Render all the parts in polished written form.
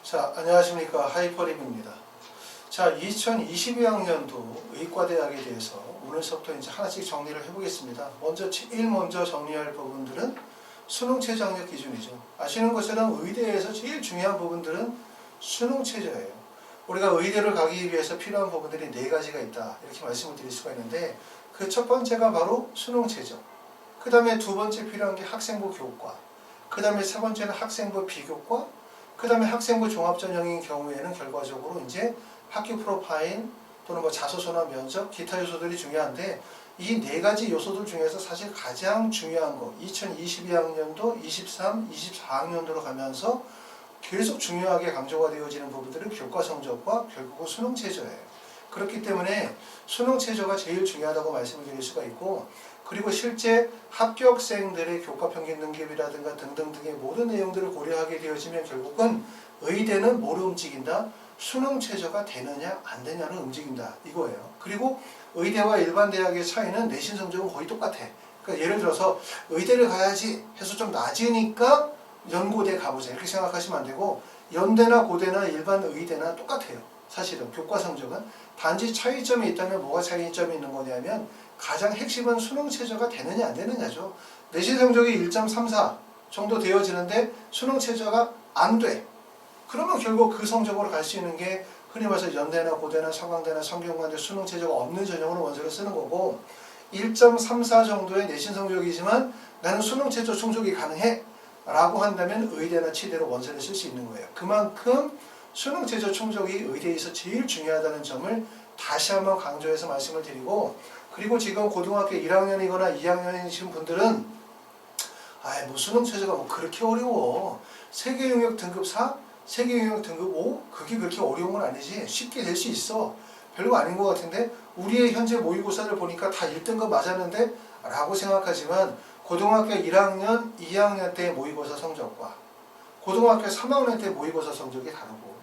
자, 안녕하십니까. 하이퍼립입니다. 자, 2022학년도 의과대학에 대해서 오늘서부터 이제 하나씩 정리를 해보겠습니다. 먼저 정리할 부분들은 수능 최저 학력 기준이죠. 아시는 것처럼 의대에서 제일 중요한 부분들은 수능 최저예요. 우리가 의대를 가기 위해서 필요한 부분들이 4가지가 있다. 이렇게 말씀을 드릴 수가 있는데 그 첫 번째가 바로 수능 최저. 그 다음에 두 번째 필요한 게 학생부 교과. 그 다음에 세 번째는 학생부 비교과. 그 다음에 학생부 종합전형인 경우에는 결과적으로 이제 학교 프로파일 또는 뭐 자소서나 면접, 기타 요소들이 중요한데 이 4가지 요소들 중에서 사실 가장 중요한 거 2022학년도, 23, 24학년도로 가면서 계속 중요하게 강조가 되어지는 부분들은 교과 성적과 결국은 수능 최저예요. 그렇기 때문에 수능 최저가 제일 중요하다고 말씀을 드릴 수가 있고, 그리고 실제 합격생들의 교과 평균 등급이라든가 등등등의 모든 내용들을 고려하게 되어지면 결국은 의대는 뭐로 움직인다? 수능 최저가 되느냐 안 되냐를 움직인다 이거예요. 그리고 의대와 일반 대학의 차이는 내신 성적은 거의 똑같아. 그러니까 예를 들어서 의대를 가야지 해서 좀 낮으니까 연고대 가보자 이렇게 생각하시면 안 되고, 연대나 고대나 일반 의대나 똑같아요. 사실은 교과 성적은 단지 차이점이 있다면 뭐가 차이점이 있는 거냐면 가장 핵심은 수능 최저가 되느냐 안 되느냐죠. 내신 성적이 1.34 정도 되어지는데 수능 최저가 안 돼. 그러면 결국 그 성적으로 갈 수 있는 게 흔히 말해서 연대나 고대나 서강대나 성균관대 수능 최저가 없는 전형으로 원서를 쓰는 거고, 1.34 정도의 내신 성적이지만 나는 수능 최저 충족이 가능해 라고 한다면 의대나 치대로 원서를 쓸 수 있는 거예요. 그만큼 수능 최저 충족이 의대에서 제일 중요하다는 점을 다시 한번 강조해서 말씀을 드리고, 그리고 지금 고등학교 1학년이거나 2학년이신 분들은 뭐 수능 최저가 뭐 그렇게 어려워. 세계 영역 등급 4, 세계 영역 등급 5 그게 그렇게 어려운 건 아니지. 쉽게 될 수 있어. 별거 아닌 것 같은데 우리의 현재 모의고사를 보니까 다 1등급 맞았는데 라고 생각하지만 고등학교 1학년, 2학년 때 모의고사 성적과 고등학교 3학년 때 모의고사 성적이 다르고,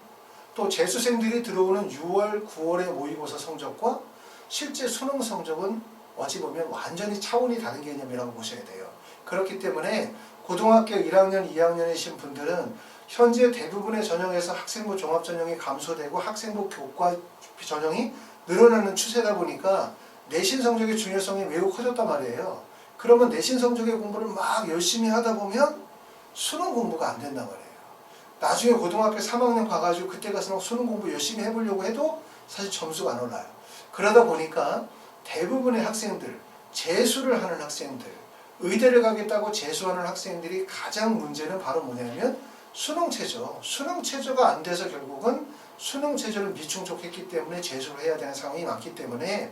또 재수생들이 들어오는 6월, 9월의 모의고사 성적과 실제 수능 성적은 어찌 보면 완전히 차원이 다른 개념이라고 보셔야 돼요. 그렇기 때문에 고등학교 1학년, 2학년이신 분들은 현재 대부분의 전형에서 학생부 종합전형이 감소되고 학생부 교과 전형이 늘어나는 추세다 보니까 내신 성적의 중요성이 매우 커졌단 말이에요. 그러면 내신 성적의 공부를 막 열심히 하다 보면 수능 공부가 안 된단 말이에요. 나중에 고등학교 3학년 가가지고 그때 가서 수능 공부 열심히 해보려고 해도 사실 점수가 안 올라요. 그러다 보니까 대부분의 학생들, 재수를 하는 학생들, 의대를 가겠다고 재수하는 학생들이 가장 문제는 바로 뭐냐면 수능 최저. 수능 최저가 안 돼서 결국은 수능 최저를 미충족했기 때문에 재수를 해야 되는 상황이 많기 때문에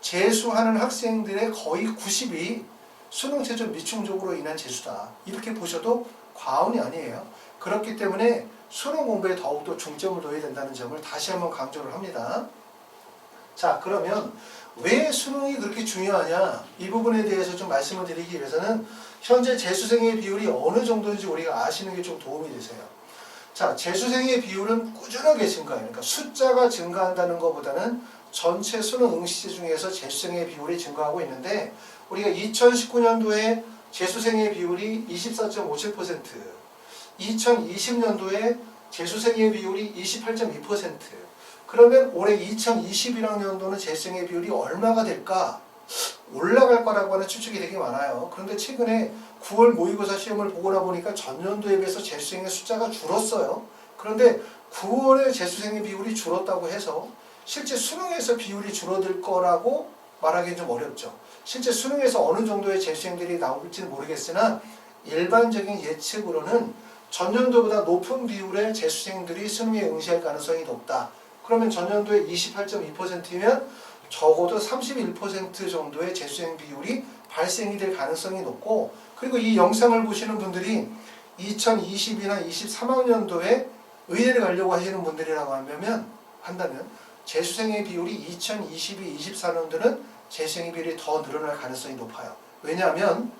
재수하는 학생들의 거의 90이 수능 최저 미충족으로 인한 재수다. 이렇게 보셔도 과언이 아니에요. 그렇기 때문에 수능 공부에 더욱더 중점을 둬야 된다는 점을 다시 한번 강조를 합니다. 자, 그러면 왜 수능이 그렇게 중요하냐? 이 부분에 대해서 좀 말씀을 드리기 위해서는 현재 재수생의 비율이 어느 정도인지 우리가 아시는 게 좀 도움이 되세요. 자, 재수생의 비율은 꾸준하게 증가해요. 그러니까 숫자가 증가한다는 것보다는 전체 수능 응시제 중에서 재수생의 비율이 증가하고 있는데, 우리가 2019년도에 재수생의 비율이 24.57%, 2020년도에 재수생의 비율이 28.2%. 그러면 올해 2021학년도는 재수생의 비율이 얼마가 될까? 올라갈 거라고 하는 추측이 되게 많아요. 그런데 최근에 9월 모의고사 시험을 보고 나보니까 전년도에 비해서 재수생의 숫자가 줄었어요. 그런데 9월에 재수생의 비율이 줄었다고 해서 실제 수능에서 비율이 줄어들 거라고 말하기는 좀 어렵죠. 실제 수능에서 어느 정도의 재수생들이 나올지는 모르겠으나 일반적인 예측으로는 전년도보다 높은 비율의 재수생들이 수능에 응시할 가능성이 높다. 그러면 전년도에 28.2%면 적어도 31% 정도의 재수생 비율이 발생이 될 가능성이 높고, 그리고 이 영상을 보시는 분들이 2022나 23학년도에 의대를 가려고 하시는 분들이라고 한다면 재수생의 비율이 2022, 24년도는 재수생의 비율이 더 늘어날 가능성이 높아요. 왜냐하면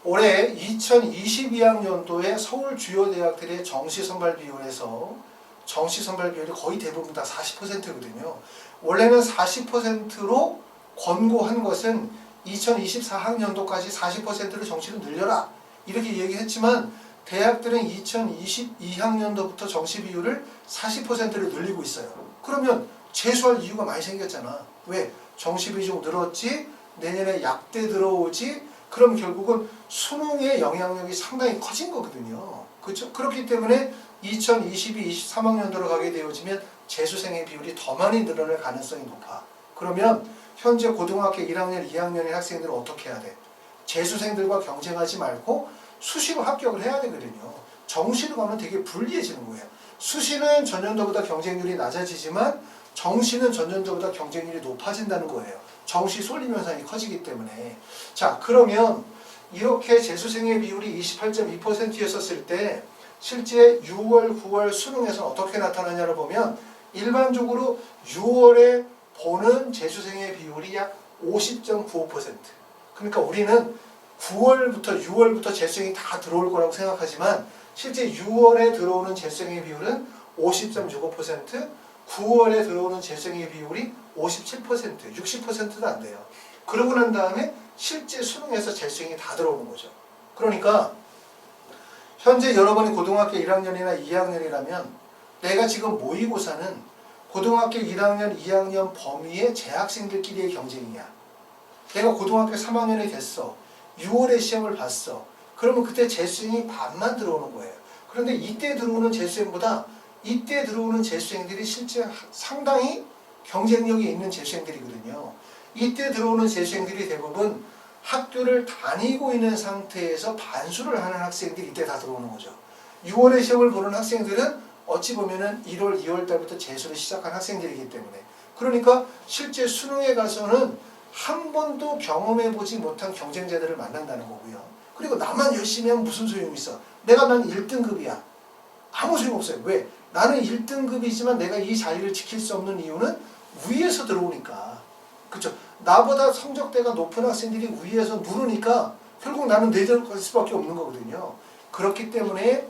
올해 2022학년도에 서울 주요 대학들의 정시 선발 비율에서 정시 선발 비율이 거의 대부분 다 40%거든요. 원래는 40%로 권고한 것은 2024학년도까지 40%를 정시를 늘려라 이렇게 얘기했지만 대학들은 2022학년도부터 정시 비율을 40%를 늘리고 있어요. 그러면 재수할 이유가 많이 생겼잖아. 왜? 정시 비중 늘었지, 내년에 약대 들어오지, 그럼 결국은 수능의 영향력이 상당히 커진 거거든요. 그렇죠? 그렇기 때문에 2022-23학년도로 가게 되어지면 재수생의 비율이 더 많이 늘어날 가능성이 높아. 그러면 현재 고등학교 1학년, 2학년의 학생들은 어떻게 해야 돼? 재수생들과 경쟁하지 말고 수시로 합격을 해야 되거든요. 정시로 가면 되게 불리해지는 거예요. 수시는 전년도보다 경쟁률이 낮아지지만 정시는 전년도보다 경쟁률이 높아진다는 거예요. 정시 쏠림 현상이 커지기 때문에. 자, 그러면 이렇게 재수생의 비율이 28.2%였었을 때 실제 6월, 9월 수능에서는 어떻게 나타나냐를 보면 일반적으로 6월에 보는 재수생의 비율이 약 50.95%. 그러니까 우리는 9월부터 6월부터 재수생이 다 들어올 거라고 생각하지만 실제 6월에 들어오는 재수생의 비율은 50.65%, 9월에 들어오는 재수생의 비율이 57%, 60%도 안 돼요. 그러고 난 다음에 실제 수능에서 재수생이 다 들어오는 거죠. 그러니까 현재 여러분이 고등학교 1학년이나 2학년이라면 내가 지금 모의고사는 고등학교 1학년, 2학년 범위의 재학생들끼리의 경쟁이야. 내가 고등학교 3학년이 됐어. 6월에 시험을 봤어. 그러면 그때 재수생이 반만 들어오는 거예요. 그런데 이때 들어오는 재수생보다 이때 들어오는 재수생들이 실제 상당히 경쟁력이 있는 재수생들이거든요. 이때 들어오는 재수생들이 대부분 학교를 다니고 있는 상태에서 반수를 하는 학생들이 이때 다 들어오는 거죠. 6월에 시험을 보는 학생들은 어찌 보면은 1월, 2월 달부터 재수를 시작한 학생들이기 때문에 그러니까 실제 수능에 가서는 한 번도 경험해보지 못한 경쟁자들을 만난다는 거고요. 그리고 나만 열심히 하면 무슨 소용이 있어? 난 1등급이야. 아무 소용없어요. 왜? 나는 1등급이지만 내가 이 자리를 지킬 수 없는 이유는 위에서 들어오니까. 그렇죠? 나보다 성적대가 높은 학생들이 위에서 누르니까 결국 나는 내려갈 수밖에 없는 거거든요. 그렇기 때문에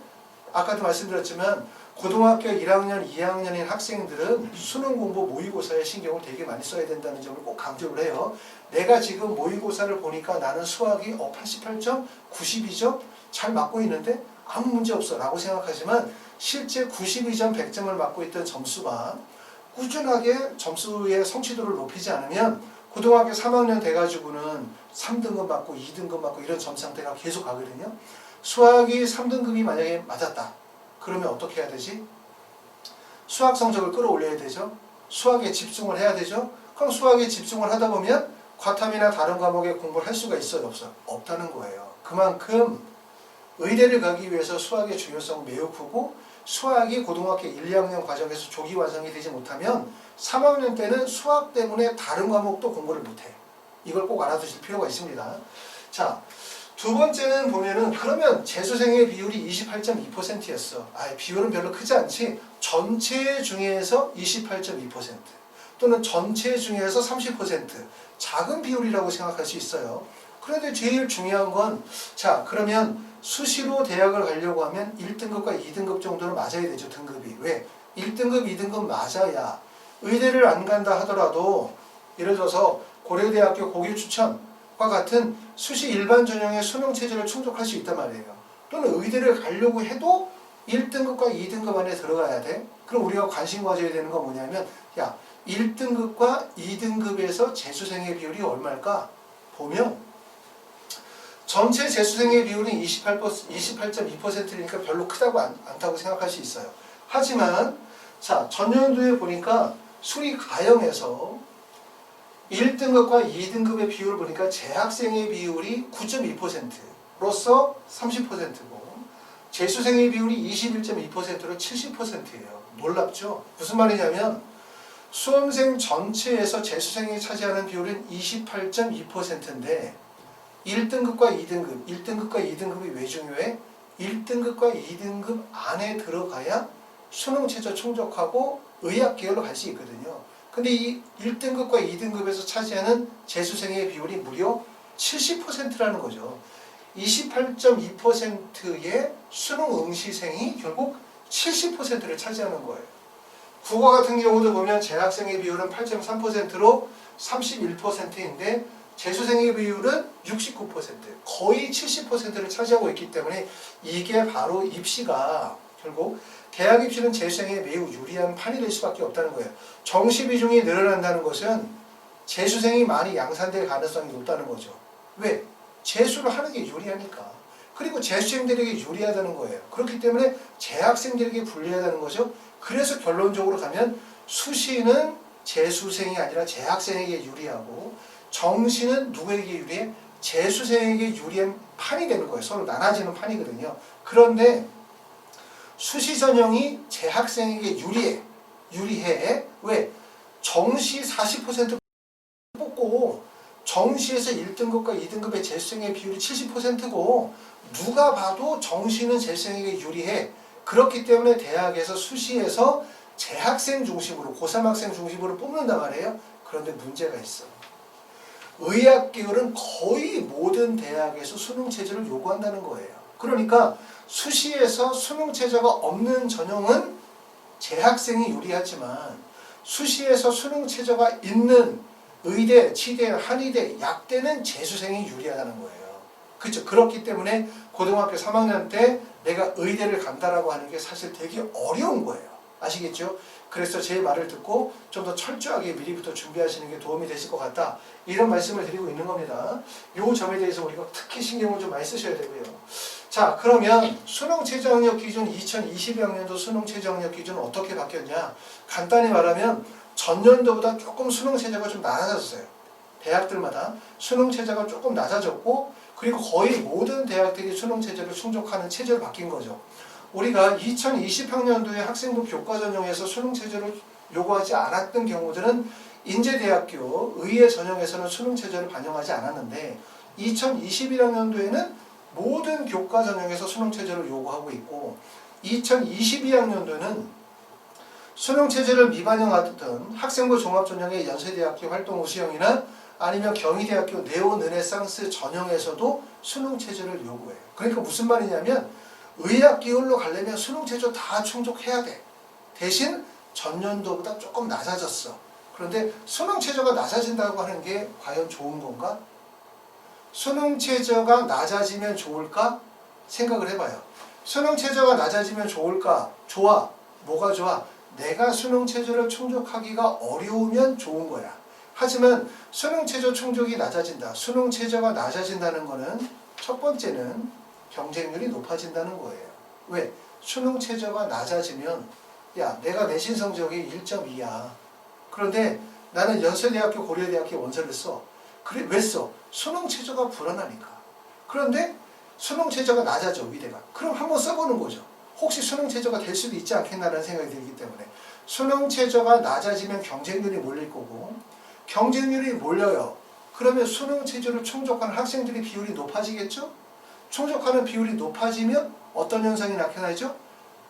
아까도 말씀드렸지만 고등학교 1학년, 2학년인 학생들은 수능 공부 모의고사에 신경을 되게 많이 써야 된다는 점을 꼭 강조를 해요. 내가 지금 모의고사를 보니까 나는 수학이 88점, 92점 잘 맞고 있는데 아무 문제 없어 라고 생각하지만 실제 92점, 100점을 맞고 있던 점수가 꾸준하게 점수의 성취도를 높이지 않으면 고등학교 3학년 돼가지고는 3등급 맞고 2등급 맞고 이런 점 상태가 계속 가거든요. 수학이 3등급이 만약에 맞았다. 그러면 어떻게 해야 되지? 수학 성적을 끌어올려야 되죠. 수학에 집중을 해야 되죠. 그럼 수학에 집중을 하다 보면 과탐이나 다른 과목에 공부를 할 수가 있어요? 없어요? 없다는 거예요. 그만큼 의대를 가기 위해서 수학의 중요성은 매우 크고 수학이 고등학교 1, 2학년 과정에서 조기 완성이 되지 못하면 3학년 때는 수학 때문에 다른 과목도 공부를 못해. 이걸 꼭 알아두실 필요가 있습니다. 자, 두 번째는 보면은 그러면 재수생의 비율이 28.2%였어. 비율은 별로 크지 않지. 전체 중에서 28.2% 또는 전체 중에서 30% 작은 비율이라고 생각할 수 있어요. 그런데 제일 중요한 건 자, 그러면 수시로 대학을 가려고 하면 1등급과 2등급 정도는 맞아야 되죠. 등급이. 왜? 1등급, 2등급 맞아야 의대를 안 간다 하더라도 예를 들어서 고려대학교 고교추천과 같은 수시 일반 전형의 수능 체제를 충족할 수 있단 말이에요. 또는 의대를 가려고 해도 1등급과 2등급 안에 들어가야 돼. 그럼 우리가 관심 가져야 되는 건 뭐냐면 야, 1등급과 2등급에서 재수생의 비율이 얼마일까? 보면 전체 재수생의 비율이 28.2%니까 별로 크다고 않다고 생각할 수 있어요. 하지만 자, 전년도에 보니까 수리 가형에서 1등급과 2등급의 비율을 보니까 재학생의 비율이 9.2%로서 30%고 재수생의 비율이 21.2%로 70%예요. 놀랍죠? 무슨 말이냐면 수험생 전체에서 재수생이 차지하는 비율은 28.2%인데 1등급과 2등급, 1등급과 2등급이 왜 중요해? 1등급과 2등급 안에 들어가야 수능 최저 충족하고 의학 계열로 갈 수 있거든요. 근데 이 1등급과 2등급에서 차지하는 재수생의 비율이 무려 70%라는 거죠. 28.2%의 수능 응시생이 결국 70%를 차지하는 거예요. 국어 같은 경우도 보면 재학생의 비율은 8.3%로 31%인데 재수생의 비율은 69%, 거의 70%를 차지하고 있기 때문에 이게 바로 입시가 결국 대학 입시는 재수생에 매우 유리한 판이 될 수밖에 없다는 거예요. 정시 비중이 늘어난다는 것은 재수생이 많이 양산될 가능성이 높다는 거죠. 왜? 재수를 하는 게 유리하니까. 그리고 재수생들에게 유리하다는 거예요. 그렇기 때문에 재학생들에게 불리하다는 거죠. 그래서 결론적으로 가면 수시는 재수생이 아니라 재학생에게 유리하고 정시는 누구에게 유리해? 재수생에게 유리한 판이 되는 거예요. 서로 나눠지는 판이거든요. 그런데 수시 전형이 재학생에게 유리해. 왜? 정시 40% 뽑고 정시에서 1등급과 2등급의 재수생의 비율이 70%고 누가 봐도 정시는 재수생에게 유리해. 그렇기 때문에 대학에서 수시에서 재학생 중심으로 고3 학생 중심으로 뽑는단 말이에요. 그런데 문제가 있어. 의학 계열은 거의 모든 대학에서 수능 체제를 요구한다는 거예요. 그러니까 수시에서 수능 체제가 없는 전형은 재학생이 유리하지만 수시에서 수능 체제가 있는 의대, 치대, 한의대, 약대는 재수생이 유리하다는 거예요. 그렇죠? 그렇기 때문에 고등학교 3학년 때 내가 의대를 간다라고 하는 게 사실 되게 어려운 거예요. 아시겠죠? 그래서 제 말을 듣고 좀 더 철저하게 미리부터 준비하시는 게 도움이 되실 것 같다. 이런 말씀을 드리고 있는 겁니다. 이 점에 대해서 우리가 특히 신경을 좀 많이 쓰셔야 되고요. 자, 그러면 수능 최저학력 기준 2022학년도 수능 최저학력 기준은 어떻게 바뀌었냐? 간단히 말하면 전년도보다 조금 수능 체제가 좀 낮아졌어요. 대학들마다 수능 체제가 조금 낮아졌고 그리고 거의 모든 대학들이 수능 체제를 충족하는 체제로 바뀐 거죠. 우리가 2020학년도에 학생부 교과 전형에서 수능 체제를 요구하지 않았던 경우들은 인제대학교 의예 전형에서는 수능 체제를 반영하지 않았는데 2021학년도에는 모든 교과 전형에서 수능 체제를 요구하고 있고 2022학년도는 수능 체제를 미반영하던 학생부 종합전형의 연세대학교 활동 우수형이나 아니면 경희대학교 네오르네상스 전형에서도 수능 체제를 요구해요. 그러니까 무슨 말이냐면 의학 계열로 가려면 수능 체제 다 충족해야 돼. 대신 전년도보다 조금 낮아졌어. 그런데 수능 체제가 낮아진다고 하는 게 과연 좋은 건가? 수능 체제가 낮아지면 좋을까? 생각을 해봐요. 수능 체제가 낮아지면 좋을까? 좋아. 뭐가 좋아? 내가 수능 체제를 충족하기가 어려우면 좋은 거야. 하지만 수능 체제 충족이 낮아진다. 수능 체제가 낮아진다는 거는 첫 번째는 경쟁률이 높아진다는 거예요. 왜? 수능 체제가 낮아지면 야, 내가 내신 성적이 1.2야. 그런데 나는 연세대학교 고려대학교 원서를 써. 그래, 왜 써? 수능 체제가 불안하니까. 그런데 수능 체제가 낮아져, 의대가. 그럼 한번 써보는 거죠. 혹시 수능 체제가 될 수도 있지 않겠나라는 생각이 들기 때문에 수능 체제가 낮아지면 경쟁률이 몰릴 거고 경쟁률이 몰려요. 그러면 수능 체제를 충족하는 학생들의 비율이 높아지겠죠? 충족하는 비율이 높아지면 어떤 현상이 나타나죠?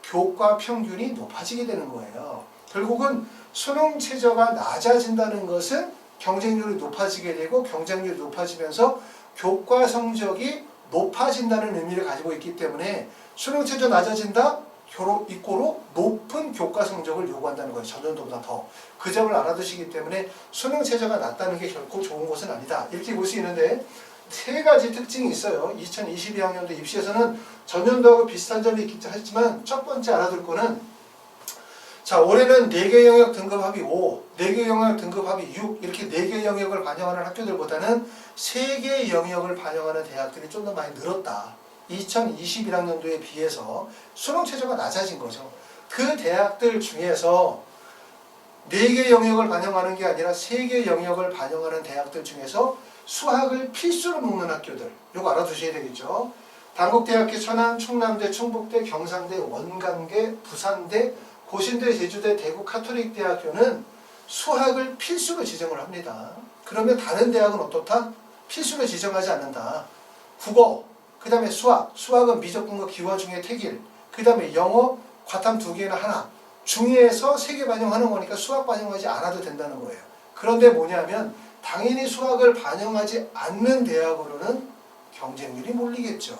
교과 평균이 높아지게 되는 거예요. 결국은 수능 체제가 낮아진다는 것은 경쟁률이 높아지게 되고 경쟁률이 높아지면서 교과 성적이 높아진다는 의미를 가지고 있기 때문에 수능 체제 낮아진다? 이꼬로 높은 교과 성적을 요구한다는 거예요. 전년도보다 더. 그 점을 알아두시기 때문에 수능 체제가 낮다는 게 결코 좋은 것은 아니다. 이렇게 볼 수 있는데 세 가지 특징이 있어요. 2022학년도 입시에서는 전년도하고 비슷한 점이 있긴 하지만 첫 번째 알아둘 거는 자, 올해는 4개 영역 등급 합이 5, 4개 영역 등급 합이 6 이렇게 4개 영역을 반영하는 학교들보다는 3개 영역을 반영하는 대학들이 좀 더 많이 늘었다. 2021학년도에 비해서 수능 체제가 낮아진 거죠. 그 대학들 중에서 4개 영역을 반영하는 게 아니라 3개 영역을 반영하는 대학들 중에서 수학을 필수로 먹는 학교들, 이거 알아두셔야 되겠죠. 단국대학교, 천안, 충남대, 충북대, 경상대, 원광대, 부산대, 고신대, 제주대, 대구 카톨릭대학교는 수학을 필수로 지정을 합니다. 그러면 다른 대학은 어떻다? 필수로 지정하지 않는다. 국어, 그 다음에 수학은 미적분과 기화 중에 택일, 그 다음에 영어, 과탐 2개나 하나, 중에서 3개 반영하는 거니까 수학 반영하지 않아도 된다는 거예요. 그런데 뭐냐면 당연히 수학을 반영하지 않는 대학으로는 경쟁률이 몰리겠죠.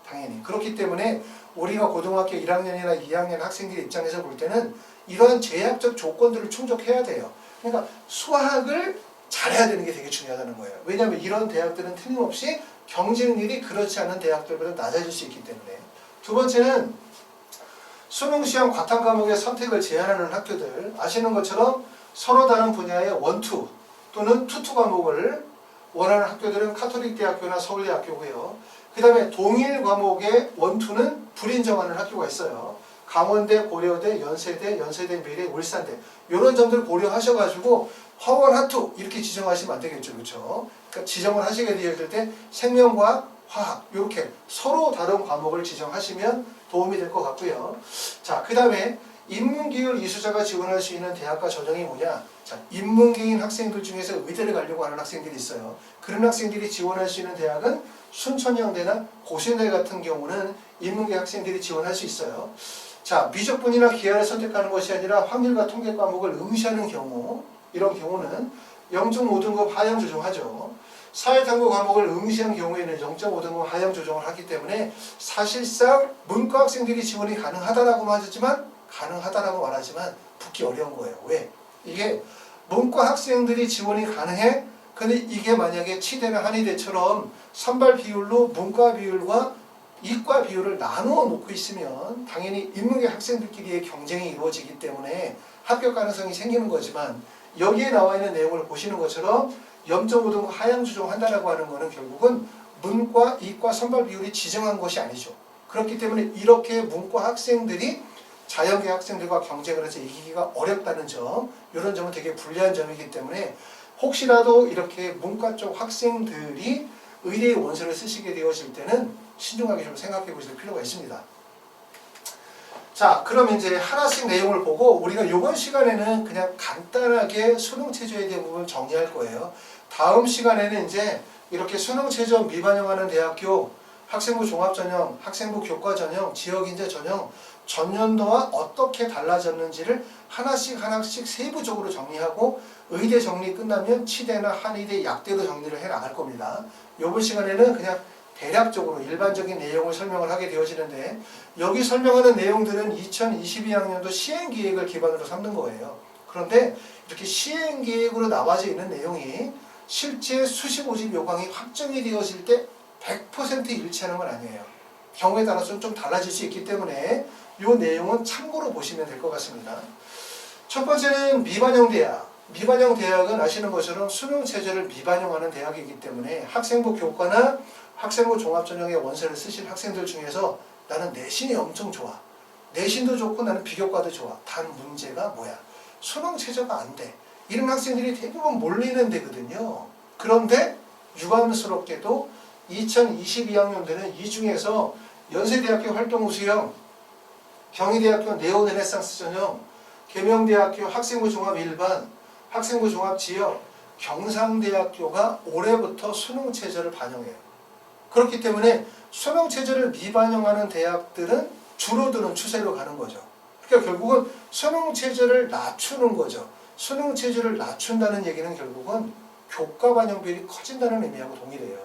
당연히. 그렇기 때문에 우리가 고등학교 1학년이나 2학년 학생들 입장에서 볼 때는 이러한 제약적 조건들을 충족해야 돼요. 그러니까 수학을 잘해야 되는 게 되게 중요하다는 거예요. 왜냐하면 이런 대학들은 틀림없이 경쟁률이 그렇지 않은 대학들보다 낮아질 수 있기 때문에. 두 번째는 수능 시험 과탐 과목의 선택을 제한하는 학교들. 아시는 것처럼 서로 다른 분야의 원투 또는 투투 과목을 원하는 학교들은 카톨릭 대학교나 서울대학교고요. 그 다음에 동일 과목의 원투는 불인정하는 학교가 있어요. 강원대, 고려대, 연세대, 연세대, 울산대 이런 점들 고려하셔가지고 화원 하투 이렇게 지정하시면 안 되겠죠, 그렇죠? 그러니까 지정을 하시게 되었을 때 생명과학, 화학 이렇게 서로 다른 과목을 지정하시면 도움이 될 것 같고요. 자, 그 다음에 인문계열 이수자가 지원할 수 있는 대학과 전형이 뭐냐? 자, 인문계인 학생들 중에서 의대를 가려고 하는 학생들이 있어요. 그런 학생들이 지원할 수 있는 대학은 순천향대나 고신대 같은 경우는 인문계 학생들이 지원할 수 있어요. 자, 미적분이나 기하를 선택하는 것이 아니라 확률과 통계 과목을 응시하는 경우, 이런 경우는 0.5등급 하향 조정하죠. 사회탐구 과목을 응시한 경우에는 0.5등급 하향 조정을 하기 때문에 사실상 문과 학생들이 지원이 가능하다라고 말하지만 붙기 어려운 거예요. 왜? 이게 문과 학생들이 지원이 가능해? 근데 이게 만약에 치대나 한의대처럼 선발 비율로 문과 비율과 이과 비율을 나누어 놓고 있으면 당연히 인문계 학생들끼리의 경쟁이 이루어지기 때문에 합격 가능성이 생기는 거지만 여기에 나와 있는 내용을 보시는 것처럼 0.5등급 하향 조정한다라고 하는 것은 결국은 문과, 이과 선발 비율이 지정한 것이 아니죠. 그렇기 때문에 이렇게 문과 학생들이 자연계 학생들과 경쟁을 해서 이기기가 어렵다는 점, 이런 점은 되게 불리한 점이기 때문에 혹시라도 이렇게 문과 쪽 학생들이 의대의 원서를 쓰시게 되어질 때는 신중하게 좀 생각해 보실 필요가 있습니다. 자, 그럼 이제 하나씩 내용을 보고 우리가 이번 시간에는 그냥 간단하게 수능 체제에 대한 부분 정리할 거예요. 다음 시간에는 이제 이렇게 수능 체제 미반영하는 대학교, 학생부 종합전형, 학생부 교과전형, 지역인재 전형, 전년도와 어떻게 달라졌는지를 하나씩 세부적으로 정리하고 의대 정리 끝나면 치대나 한의대, 약대로 정리를 해 나갈 겁니다. 이번 시간에는 그냥 대략적으로 일반적인 내용을 설명을 하게 되어지는데 여기 설명하는 내용들은 2022학년도 시행계획을 기반으로 삼는 거예요. 그런데 이렇게 시행계획으로 나와져 있는 내용이 실제 수시 모집 요강이 확정이 되어질 때 100% 일치하는 건 아니에요. 경우에 따라서는 좀 달라질 수 있기 때문에 이 내용은 참고로 보시면 될 것 같습니다. 첫 번째는 미반영 대학. 미반영 대학은 아시는 것처럼 수능 체제를 미반영하는 대학이기 때문에 학생부 교과나 학생부 종합전형의 원서를 쓰실 학생들 중에서 나는 내신이 엄청 좋아. 내신도 좋고 나는 비교과도 좋아. 단 문제가 뭐야? 수능 체제가 안 돼. 이런 학생들이 대부분 몰리는 데거든요. 그런데 유감스럽게도 2022학년도는 이 중에서 연세대학교 활동우수형, 경희대학교 네오르네상스 전형, 계명대학교 학생부 종합 일반, 학생부 종합 지역, 경상대학교가 올해부터 수능 체제를 반영해요. 그렇기 때문에 수능 체제를 미반영하는 대학들은 줄어드는 추세로 가는 거죠. 그러니까 결국은 수능 체제를 낮추는 거죠. 수능 체제를 낮춘다는 얘기는 결국은 교과 반영 비율이 커진다는 의미하고 동일해요.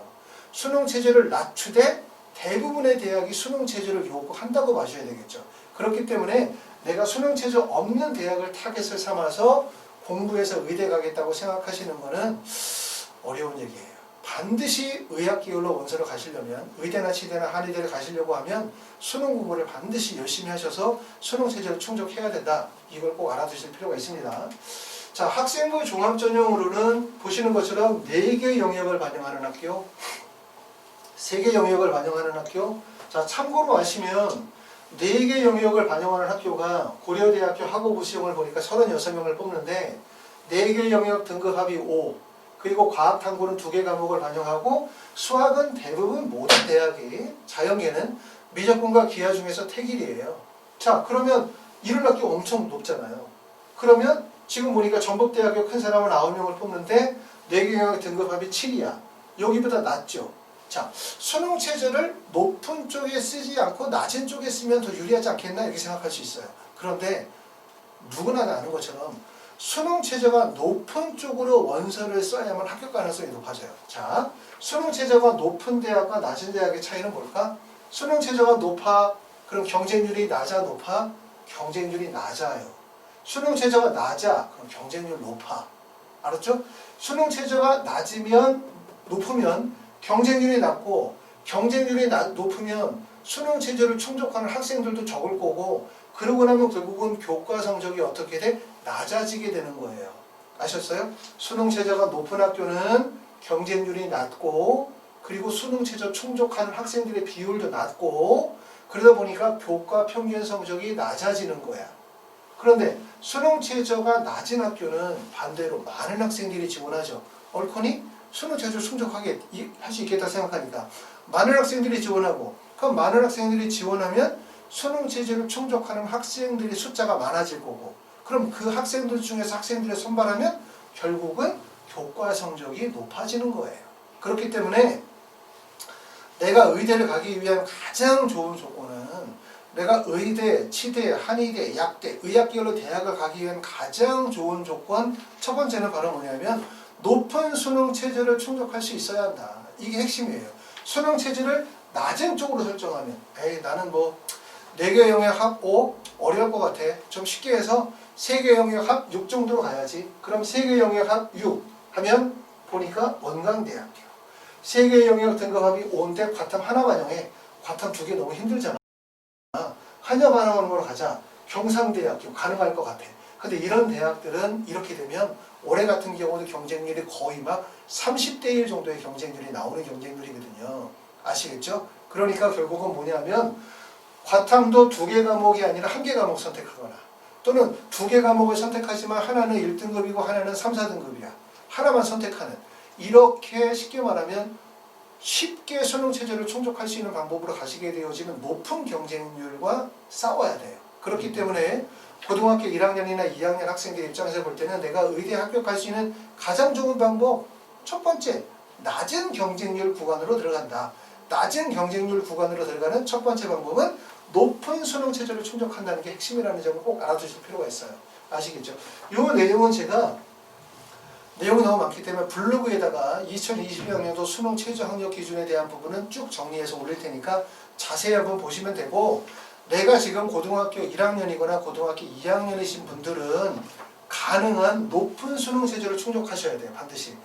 수능 체제를 낮추되 대부분의 대학이 수능 체제를 요구한다고 봐셔야 되겠죠. 그렇기 때문에 내가 수능 체제 없는 대학을 타겟을 삼아서 공부해서 의대 가겠다고 생각하시는 것은 어려운 얘기예요. 반드시 의학 계열로 원서를 가시려면 의대나 치대나 한의대를 가시려고 하면 수능 공부를 반드시 열심히 하셔서 수능 체제를 충족해야 된다. 이걸 꼭 알아두실 필요가 있습니다. 자, 학생부 종합전형으로는 보시는 것처럼 4개 영역을 반영하는 학교, 3개 영역을 반영하는 학교. 자, 참고로 아시면 4개 영역을 반영하는 학교가 고려대학교 학업부 시험을 보니까 36명을 뽑는데 4개 영역 등급합이 5, 그리고 과학탐구는 2개 과목을 반영하고 수학은 대부분 모든 대학이, 자연계는 미적분과 기하 중에서 택일이에요. 자, 그러면 이런 학교 엄청 높잖아요. 그러면 지금 보니까 전북대학교 큰 사람은 9명을 뽑는데 4개 영역 등급합이 7이야. 여기보다 낮죠. 자, 수능 체제를 높은 쪽에 쓰지 않고 낮은 쪽에 쓰면 더 유리하지 않겠나 이렇게 생각할 수 있어요. 그런데 누구나 다 아는 것처럼 수능 체제가 높은 쪽으로 원서를 써야만 합격 가능성이 높아져요. 자, 수능 체제가 높은 대학과 낮은 대학의 차이는 뭘까? 수능 체제가 높아, 그럼 경쟁률이 낮아, 높아? 경쟁률이 낮아요. 수능 체제가 낮아, 그럼 경쟁률 높아. 알았죠? 수능 최저가 높으면 경쟁률이 낮고 경쟁률이 높으면 수능 최저를 충족하는 학생들도 적을 거고 그러고 나면 결국은 교과 성적이 어떻게 돼? 낮아지게 되는 거예요. 아셨어요? 수능 최저가 높은 학교는 경쟁률이 낮고 그리고 수능 최저 충족하는 학생들의 비율도 낮고 그러다 보니까 교과 평균 성적이 낮아지는 거야. 그런데 수능 최저가 낮은 학교는 반대로 많은 학생들이 지원하죠. 옳거니? 수능 최저 충족하게 할 수 있겠다 생각하니까 많은 학생들이 지원하고 그럼 많은 학생들이 지원하면 수능 최저를 충족하는 학생들의 숫자가 많아질 거고 그럼 그 학생들 중에서 학생들을 선발하면 결국은 교과 성적이 높아지는 거예요. 그렇기 때문에 내가 의대를 가기 위한 가장 좋은 조건은 내가 의대, 치대, 한의대, 약대, 의학계열로 대학을 가기 위한 가장 좋은 조건 첫 번째는 바로 뭐냐면 높은 수능 체제를 충족할 수 있어야 한다. 이게 핵심이에요. 수능 체제를 낮은 쪽으로 설정하면 나는 뭐 4개 영역 합 5 어려울 것 같아. 좀 쉽게 해서 3개 영역 합 6 정도로 가야지. 그럼 3개 영역 합 6 하면 보니까 원광대학교. 3개 영역 등급합이 5인데 과탐 하나 반영해. 과탐 2개 너무 힘들잖아. 한여 반영하는 걸로 가자. 경상대학교 가능할 것 같아. 근데 이런 대학들은 이렇게 되면 올해 같은 경우도 경쟁률이 거의 막 30대 1 정도의 경쟁률이 나오는 경쟁률이거든요. 아시겠죠? 그러니까 결국은 뭐냐면 과탐도 2개 과목이 아니라 1개 과목 선택하거나 또는 2개 과목을 선택하지만 하나는 1등급이고 하나는 3, 4등급이야. 하나만 선택하는 이렇게 쉽게 말하면 쉽게 수능 체제를 충족할 수 있는 방법으로 가시게 되어지면 높은 경쟁률과 싸워야 돼요. 그렇기 때문에 고등학교 1학년이나 2학년 학생들 입장에서 볼 때는 내가 의대에 합격할 수 있는 가장 좋은 방법 첫 번째, 낮은 경쟁률 구간으로 들어간다. 낮은 경쟁률 구간으로 들어가는 첫 번째 방법은 높은 수능 체제를 충족한다는 게 핵심이라는 점을 꼭 알아두실 필요가 있어요. 아시겠죠? 이 내용은 제가 내용이 너무 많기 때문에 블로그에다가 2022학년도 수능 최저 학력 기준에 대한 부분은 쭉 정리해서 올릴 테니까 자세히 한번 보시면 되고 내가 지금 고등학교 1학년이거나 고등학교 2학년이신 분들은 가능한 높은 수능 체제를 충족하셔야 돼요. 반드시.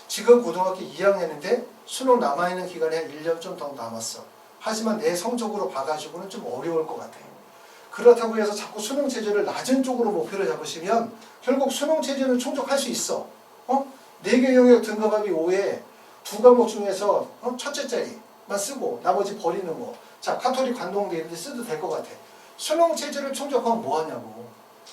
지금 고등학교 2학년인데 수능 남아있는 기간이 한 1년 좀 더 남았어. 하지만 내 성적으로 봐가지고는 좀 어려울 것 같아요. 그렇다고 해서 자꾸 수능 체제를 낮은 쪽으로 목표를 잡으시면 결국 수능 체제는 충족할 수 있어. 4개 영역 등급합이 5에 2과목 중에서 첫째 자리만 쓰고 나머지 버리는 거. 자, 카톨릭 관동대 이런 데 써도 될 것 같아. 수능 체제를 충족하면 뭐 하냐고.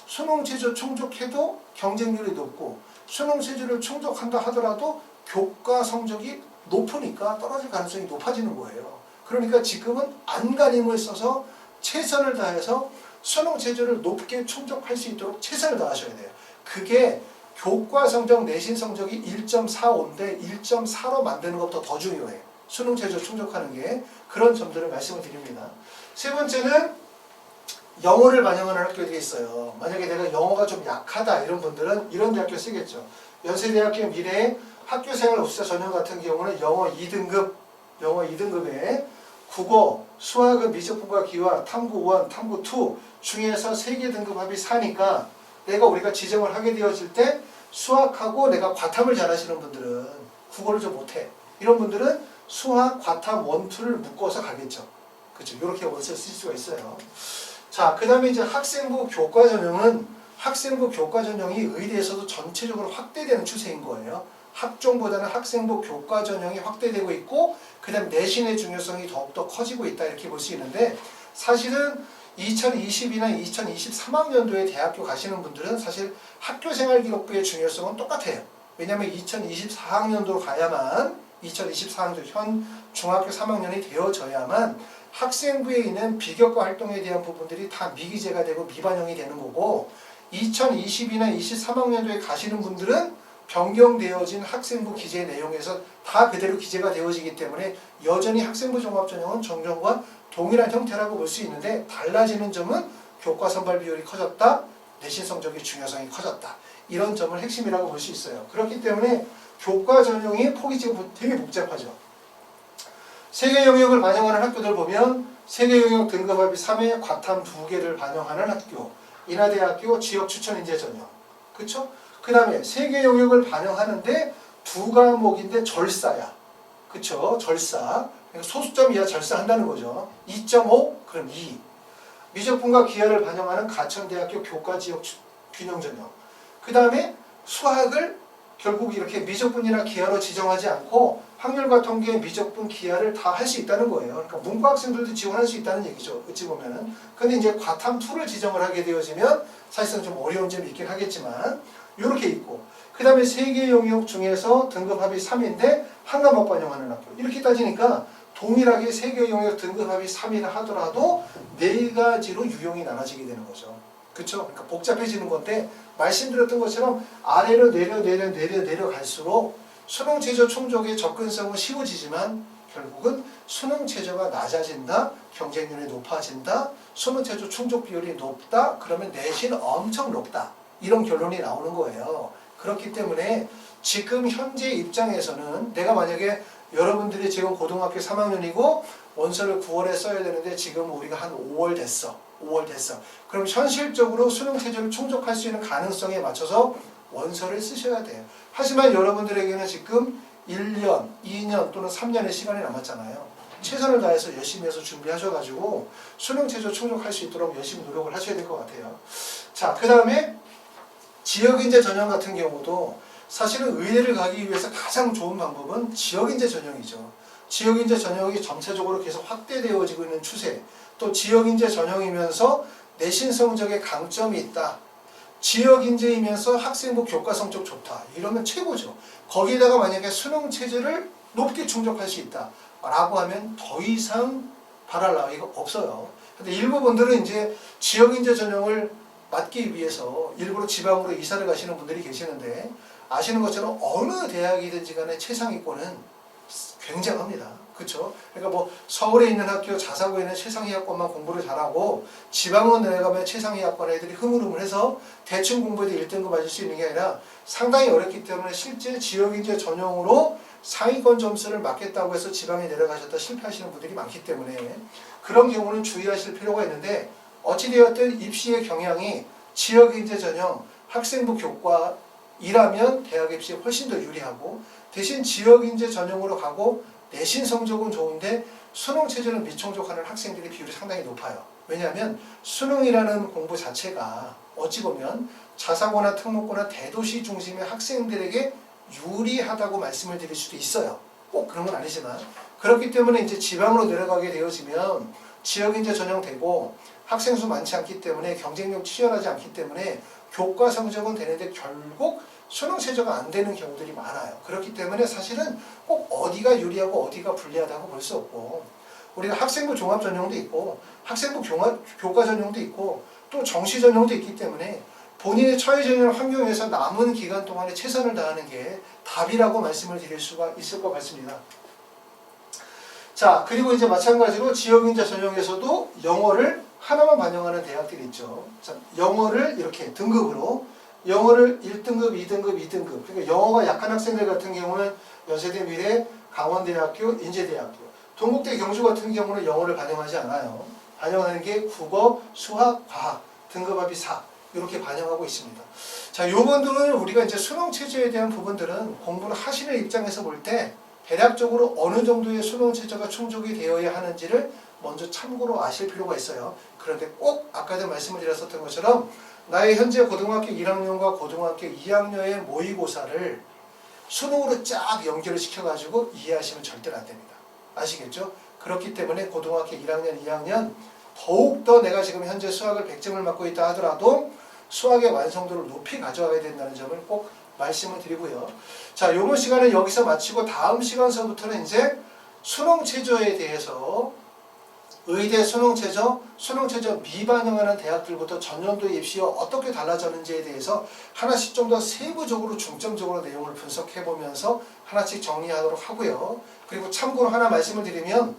수능 체제 충족해도 경쟁률이 높고 수능 체제를 충족한다 하더라도 교과 성적이 높으니까 떨어질 가능성이 높아지는 거예요. 그러니까 지금은 안간힘을 써서 최선을 다해서 수능 체제를 높게 충족할 수 있도록 최선을 다하셔야 돼요. 그게 교과 성적, 내신 성적이 1.45인데 1.4로 만드는 것보다 더 중요해요. 수능 체제 충족하는 게 그런 점들을 말씀을 드립니다. 세 번째는 영어를 반영하는 학교들이 있어요. 만약에 내가 영어가 좀 약하다 이런 분들은 이런 대학교 쓰겠죠. 연세대학교 미래의 학교생활 우수자 전형 같은 경우는 영어 2등급에 국어, 수학은 미적분과 기와, 탐구 1, 탐구 2 중에서 3개 등급합이 4니까 우리가 지정을 하게 되어질 때 수학하고 내가 과탐을 잘하시는 분들은 국어를 좀 못해. 이런 분들은 수학, 과탐 1, 2를 묶어서 가겠죠. 그렇죠. 이렇게 원서를 쓸 수가 있어요. 자, 그 다음에 이제 학생부 교과 전형은 학생부 교과 전형이 의대에서도 전체적으로 확대되는 추세인 거예요. 학종보다는 학생부 교과 전형이 확대되고 있고 그 다음 내신의 중요성이 더욱더 커지고 있다 이렇게 볼 수 있는데 사실은 2022나 2023학년도에 대학교 가시는 분들은 사실 학교생활기록부의 중요성은 똑같아요. 왜냐하면 2024학년도로 가야만 2024학년도 현 중학교 3학년이 되어져야만 학생부에 있는 비교과 활동에 대한 부분들이 다 미기재가 되고 미반영이 되는 거고 2022나 23학년도에 가시는 분들은 변경되어진 학생부 기재 내용에서 다 그대로 기재가 되어지기 때문에 여전히 학생부 종합전형은 정전과 동일한 형태라고 볼 수 있는데 달라지는 점은 교과 선발 비율이 커졌다, 내신 성적의 중요성이 커졌다. 이런 점을 핵심이라고 볼 수 있어요. 그렇기 때문에 교과 전형의 폭이 지금 되게 복잡하죠. 3개 영역을 반영하는 학교들 보면 3개 영역 등급합이 3회 과탐 2개를 반영하는 학교, 인하대학교 지역 추천 인재 전형. 그쵸? 그 다음에 세 개 영역을 반영하는데 두 과목인데 절사야. 그쵸? 절사. 그러니까 소수점 이하 절사한다는 거죠. 2.5 그럼 2. 미적분과 기하를 반영하는 가천대학교 교과지역 균형전형. 그 다음에 수학을 결국 이렇게 미적분이나 기하로 지정하지 않고 확률과 통계, 미적분, 기하를 다 할 수 있다는 거예요. 그러니까 문과 학생들도 지원할 수 있다는 얘기죠. 어찌 보면은. 근데 이제 과탐 2를 지정을 하게 되어지면 사실상 좀 어려운 점이 있긴 하겠지만 이렇게 있고, 그 다음에 세 개 영역 중에서 등급합이 3인데 한 과목 반영하는 학교. 이렇게 따지니까 동일하게 세 개 영역 등급합이 3이라 하더라도 네 가지로 유형이 나눠지게 되는 거죠. 그렇죠? 그러니까 복잡해지는 건데 말씀드렸던 것처럼 아래로 내려갈수록 수능 최저 충족의 접근성은 쉬워지지만 결국은 수능 최저가 낮아진다, 경쟁률이 높아진다, 수능 최저 충족 비율이 높다, 그러면 내신 엄청 높다. 이런 결론이 나오는 거예요. 그렇기 때문에 지금 현재 입장에서는 내가 만약에 여러분들이 지금 고등학교 3학년이고 원서를 9월에 써야 되는데 지금 우리가 한 5월 됐어. 그럼 현실적으로 수능 최저를 충족할 수 있는 가능성에 맞춰서 원서를 쓰셔야 돼요. 하지만 여러분들에게는 지금 1년, 2년 또는 3년의 시간이 남았잖아요. 최선을 다해서 열심히 해서 준비하셔가지고 수능 최저 충족할 수 있도록 열심히 노력을 하셔야 될 것 같아요. 자, 그 다음에 지역인재 전형 같은 경우도 사실은 의대를 가기 위해서 가장 좋은 방법은 지역인재 전형이죠. 지역인재 전형이 전체적으로 계속 확대되어지고 있는 추세, 또 지역인재 전형이면서 내신 성적에 강점이 있다. 지역인재이면서 학생부 교과 성적 좋다. 이러면 최고죠. 거기에다가 만약에 수능 체제를 높게 충족할 수 있다. 라고 하면 더 이상 바랄 나위가 없어요. 근데 일부 분들은 이제 지역인재 전형을 맡기 위해서 일부러 지방으로 이사를 가시는 분들이 계시는데 아시는 것처럼 어느 대학이든지 간에 최상위권은 굉장합니다. 그렇죠? 그러니까 뭐 서울에 있는 학교, 자사고에 있는 최상위학과만 공부를 잘하고 지방으로 내려가면 최상위학과 애들이 흐물흐물해서 대충 공부해도 1등급 맞을 수 있는 게 아니라 상당히 어렵기 때문에 실제 지역인재 전형으로 상위권 점수를 맞겠다고 해서 지방에 내려가셨다 실패하시는 분들이 많기 때문에 그런 경우는 주의하실 필요가 있는데 어찌되었든 입시의 경향이 지역인재 전형, 학생부 교과이라면 대학 입시에 훨씬 더 유리하고 대신 지역인재 전형으로 가고 내신 성적은 좋은데 수능 체제는 미충족하는 학생들의 비율이 상당히 높아요. 왜냐하면 수능이라는 공부 자체가 어찌 보면 자사고나 특목고나 대도시 중심의 학생들에게 유리하다고 말씀을 드릴 수도 있어요. 꼭 그런 건 아니지만 그렇기 때문에 이제 지방으로 내려가게 되어지면 지역인재 전형되고 학생 수 많지 않기 때문에 경쟁력 치열하지 않기 때문에 교과 성적은 되는데 결국 수능 최저가 안 되는 경우들이 많아요. 그렇기 때문에 사실은 꼭 어디가 유리하고 어디가 불리하다고 볼 수 없고 우리가 학생부 종합 전형도 있고 학생부 교과 전형도 있고 또 정시 전형도 있기 때문에 본인의 처해지는 환경에서 남은 기간 동안에 최선을 다하는 게 답이라고 말씀을 드릴 수가 있을 것 같습니다. 자, 그리고 이제 마찬가지로 지역인재 전형에서도 영어를 하나만 반영하는 대학들이 있죠. 자, 영어를 이렇게 등급으로 영어를 1등급, 2등급, 2등급. 그러니까 영어가 약한 학생들 같은 경우는 연세대 미래, 강원대학교, 인제대학교. 동국대 경주 같은 경우는 영어를 반영하지 않아요. 반영하는 게 국어, 수학, 과학, 등급합이 4. 이렇게 반영하고 있습니다. 자, 요 부분들은 우리가 이제 수능 체제에 대한 부분들은 공부를 하시는 입장에서 볼 때 대략적으로 어느 정도의 수능 체제가 충족이 되어야 하는지를 먼저 참고로 아실 필요가 있어요. 그런데 꼭 아까도 말씀을 드렸었던 것처럼 나의 현재 고등학교 1학년과 고등학교 2학년의 모의고사를 수능으로 쫙 연결을 시켜가지고 이해하시면 절대로 안 됩니다. 아시겠죠? 그렇기 때문에 고등학교 1학년, 2학년 더욱더 내가 지금 현재 수학을 100점을 맞고 있다 하더라도 수학의 완성도를 높이 가져가야 된다는 점을 꼭 말씀을 드리고요. 자, 이번 시간은 여기서 마치고 다음 시간서부터는 이제 수능 최저에 대해서 의대 수능 최저 미반영하는 대학들부터 전년도 입시와 어떻게 달라졌는지에 대해서 하나씩 좀 더 세부적으로 중점적으로 내용을 분석해 보면서 하나씩 정리하도록 하고요. 그리고 참고로 하나 말씀을 드리면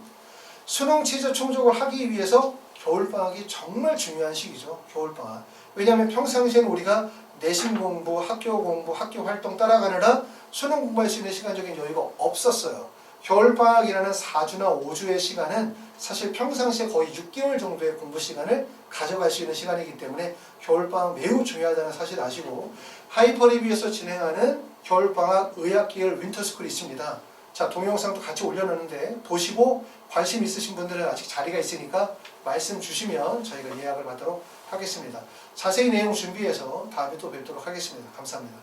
수능 최저 충족을 하기 위해서 겨울방학이 정말 중요한 시기죠. 겨울방학. 왜냐하면 평상시에는 우리가 내신 공부, 학교 활동 따라가느라 수능 공부할 수 있는 시간적인 여유가 없었어요. 겨울방학이라는 4주나 5주의 시간은 사실 평상시에 거의 6개월 정도의 공부 시간을 가져갈 수 있는 시간이기 때문에 겨울방학 매우 중요하다는 사실 아시고, 하이퍼리뷰에서 진행하는 겨울방학 의학계열 윈터스쿨이 있습니다. 자, 동영상도 같이 올려놓는데 보시고 관심 있으신 분들은 아직 자리가 있으니까 말씀 주시면 저희가 예약을 받도록 하겠습니다. 자세히 내용 준비해서 다음에 또 뵙도록 하겠습니다. 감사합니다.